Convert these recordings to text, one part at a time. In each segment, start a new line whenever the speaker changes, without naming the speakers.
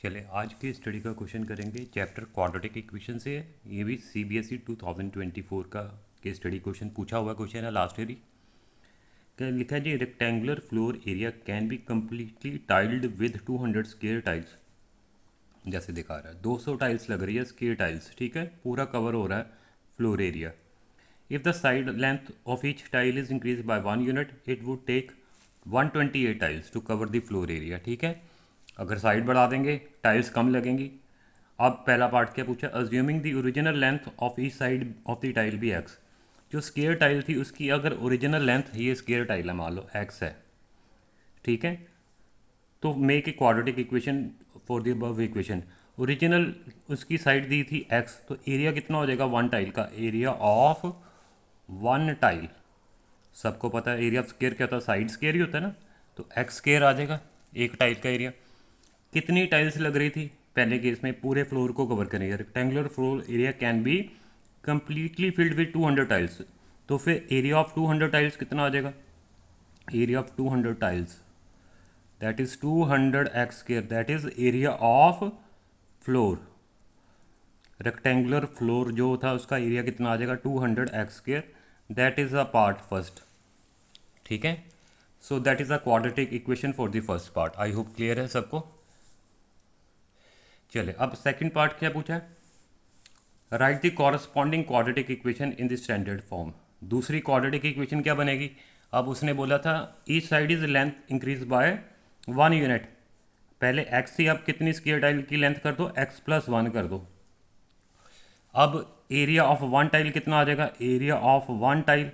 चले आज की स्टडी का क्वेश्चन करेंगे चैप्टर क्वाड्रेटिक इक्वेशन से। ये भी सीबीएसई 2024 का केस स्टडी क्वेश्चन पूछा हुआ क्वेश्चन है लास्ट ईयर ही। लिखा है जी, rectangular floor area can be completely tiled with 200 square tiles. जैसे दिखा रहा है 200 टाइल्स लग रही है, स्क्वायर टाइल्स, ठीक है, पूरा कवर हो रहा है floor area. If the side length of each tile is increase by 1 unit it would take 128 tiles to cover the floor area, ठीक है। अगर साइड बढ़ा देंगे टाइल्स कम लगेंगी। अब पहला पार्ट क्या पूछा, assuming the original length of each side of the tile भी एक्स। जो स्क्वायर टाइल थी उसकी अगर ओरिजिनल लेंथ, ये स्क्वायर टाइल है मान लो एक्स है, ठीक है, तो make a quadratic equation for the above equation. Original उसकी साइड दी थी एक्स, तो एरिया कितना हो जाएगा वन टाइल का, एरिया ऑफ वन टाइल। सबको पता है एरिया ऑफ स्क्वायर क्या होता है, साइड स्क्वायर ही होता है ना, तो एक्स स्क्वायर आ जाएगा एक टाइल का एरिया। कितनी टाइल्स लग रही थी पहले केस में, पूरे फ्लोर को कवर करेंगे। Rectangular floor area can be completely filled with 200 tiles, तो फिर एरिया ऑफ 200 टाइल्स कितना आ जाएगा, area of 200 tiles that is 200 x square, that is area of floor. Rectangular floor जो था उसका एरिया कितना आ जाएगा 200 x square, that is a part first, ठीक है। So that is a quadratic equation for the first part. I hope clear है सबको। चले अब सेकंड पार्ट क्या पूछा है, right the corresponding quadratic equation in the standard form. दूसरी क्वाड्रेटिक इक्वेशन क्या बनेगी, अब उसने बोला था each side is length increase by 1 unit. पहले एक्स थी, अब कितनी स्क्वायर टाइल की लेंथ कर दो, एक्स प्लस वन कर दो। अब एरिया ऑफ वन टाइल कितना आ जाएगा, area of one tile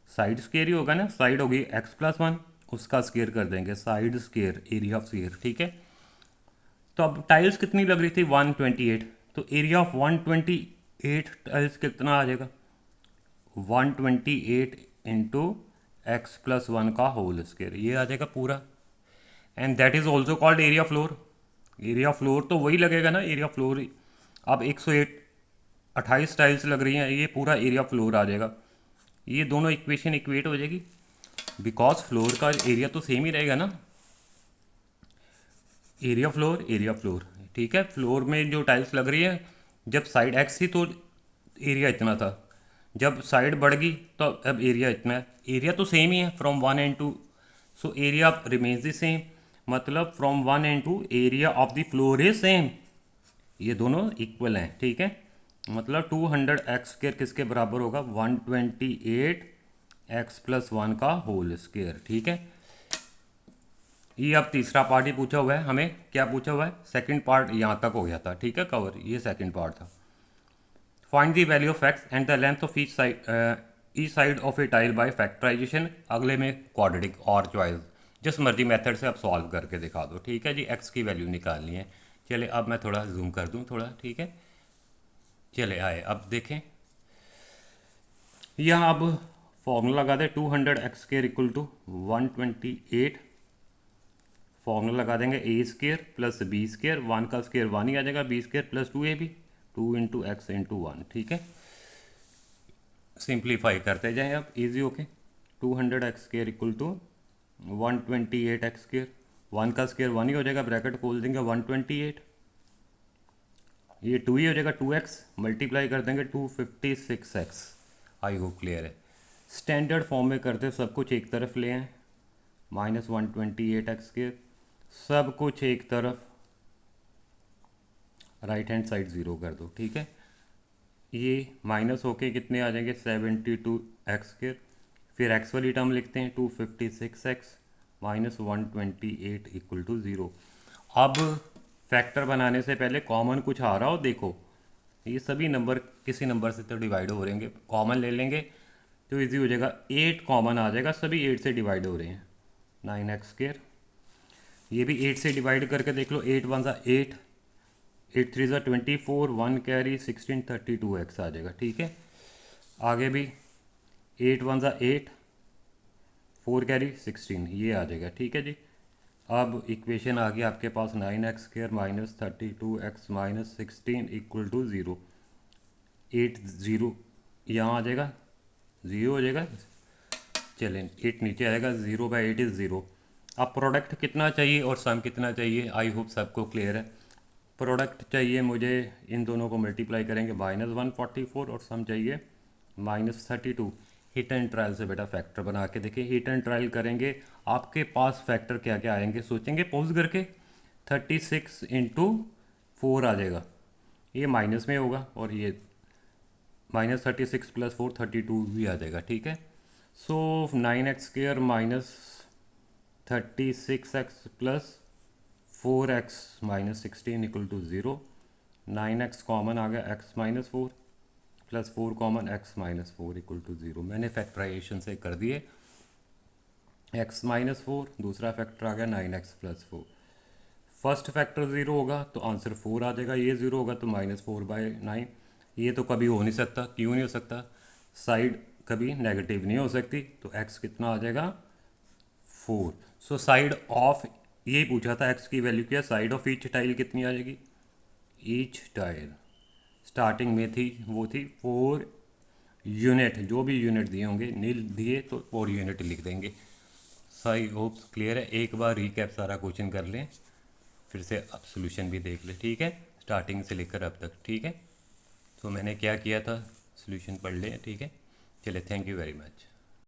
side square ही होगा ना, साइड होगी एक्स प्लस वन, उसका स्क्वायर कर देंगे, side square area of square, ठीक है। तो अब टाइल्स कितनी लग रही थी 128, तो एरिया ऑफ 128 टाइल्स कितना आ जाएगा 128 इंटू एक्स प्लस वन का होल स्क्वायर, ये आ जाएगा पूरा। And that is also called area floor. Area floor तो वही लगेगा ना, एरिया फ्लोर। अब 108 28 टाइल्स लग रही हैं, ये पूरा एरिया फ्लोर आ जाएगा। ये दोनों इक्वेशन इक्वेट हो जाएगी, बिकॉज फ्लोर का एरिया तो सेम ही रहेगा ना, एरिया फ्लोर, ठीक है। फ्लोर में जो टाइल्स लग रही है, जब साइड एक्स थी तो एरिया इतना था, जब साइड बढ़ गई तो अब एरिया इतना है। एरिया तो सेम ही है from one and two, so area remains the same, मतलब from one and two area of the floor is same, ये दोनों इक्वल हैं, ठीक है। मतलब 200 एक्स स्क्र किसके बराबर होगा 128 एक्स प्लस वन का होल स्क्र, ठीक है। ये अब तीसरा पार्ट ही पूछा हुआ है हमें, क्या पूछा हुआ है, सेकंड पार्ट यहाँ तक हो गया था, ठीक है, कवर, ये सेकंड पार्ट था। Find the value of X and the length of each side of a tile by factorization. अगले में क्वाड्रेटिक और चॉइस, जिस मर्जी मेथड से आप सॉल्व करके दिखा दो, ठीक है जी। एक्स की वैल्यू निकालनी है। चले अब मैं थोड़ा जूम कर दूँ थोड़ा, ठीक है। चले आए अब देखें, यहाँ अब फॉर्मूला लगा दे 200 X square equal to 128, formula लगा देंगे A square plus B square, one का स्क्र वन ही आ जाएगा, B square plus two A B, 2 into X into one, ठीक है। सिंप्लीफाई करते जाएं अब easy okay. 200 X square equal to 128 X square, one का स्क्र वन ही हो जाएगा, ब्रैकेट खोल देंगे 128, ये टू ही हो जाएगा, 2x मल्टीप्लाई कर देंगे 256x। आई होप क्लियर है। स्टैंडर्ड फॉर्म में करते सब कुछ एक तरफ ले आए, -128x स्क्र, सब कुछ एक तरफ, राइट हैंड साइड ज़ीरो कर दो, ठीक है। ये माइनस होके कितने आ जाएंगे 72x स्क्र, फिर x वाली टर्म लिखते हैं 256x minus 128 equal to zero. अब फैक्टर बनाने से पहले कॉमन कुछ आ रहा हो देखो, ये सभी नंबर किसी नंबर से तो डिवाइड हो रहेंगे, कॉमन ले लेंगे तो इजी हो जाएगा, 8 कॉमन आ जाएगा, सभी 8 से डिवाइड हो रहे हैं, 9x स्क्र। ये भी 8 से डिवाइड करके देख लो, 8 वन ज़ा 8, 8 थ्री ज़ा 24, वन कैरी 16, 32x आ जाएगा, ठीक है। आगे भी 8 वन ज़ा 8, 4 कैरी 16, ये आ जाएगा, ठीक है जी। अब इक्वेशन आ गई आपके पास 9x square minus 32x minus 16 equal to zero. 8 zero यहाँ आ जाएगा, ज़ीरो हो जाएगा, चलें 8 नीचे आएगा, 0/8 इज़ ज़ीरो। अब प्रोडक्ट कितना चाहिए और सम कितना चाहिए, आई होप सबको क्लियर है। प्रोडक्ट चाहिए मुझे, इन दोनों को मल्टीप्लाई करेंगे -144 और सम चाहिए -32। हिट एंड ट्रायल से बेटा फैक्टर बना के देखिए, हिट एंड ट्रायल करेंगे आपके पास फैक्टर क्या क्या आएंगे, सोचेंगे पॉज करके। 36 इंटू 4 आ जाएगा, ये माइनस में होगा, और ये -36 + 4 32 भी आ जाएगा, ठीक है। सो 9x² -36x + 4x - 16 = 0। 9x common आ गया, x - 4 + 4 कॉमन, x - 4 = 0। मैंने फैक्टराइजेशन से कर दिए। x - 4, दूसरा फैक्टर आ गया 9x + 4। फर्स्ट फैक्टर 0 होगा तो आंसर 4 आ जाएगा, ये 0 होगा तो -4/9। ये तो कभी हो नहीं सकता, क्यों नहीं हो सकता, साइड कभी नेगेटिव नहीं हो सकती, तो x कितना आ जाएगा 4। सो साइड ऑफ, यही पूछा था x की वैल्यू क्या, साइड ऑफ ईच टाइल कितनी आ जाएगी, ईच टाइल स्टार्टिंग में थी वो थी 4 यूनिट, जो भी यूनिट दिए होंगे, नील दिए तो 4 यूनिट लिख देंगे। सही, होप्स क्लियर है। एक बार रिकैप सारा क्वेश्चन कर लें, फिर से अब सोल्यूशन भी देख ले, ठीक है, स्टार्टिंग से लेकर अब तक, ठीक है। तो मैंने क्या किया था, सोल्यूशन पढ़ लें, ठीक है। चलिए, थैंक यू वेरी मच।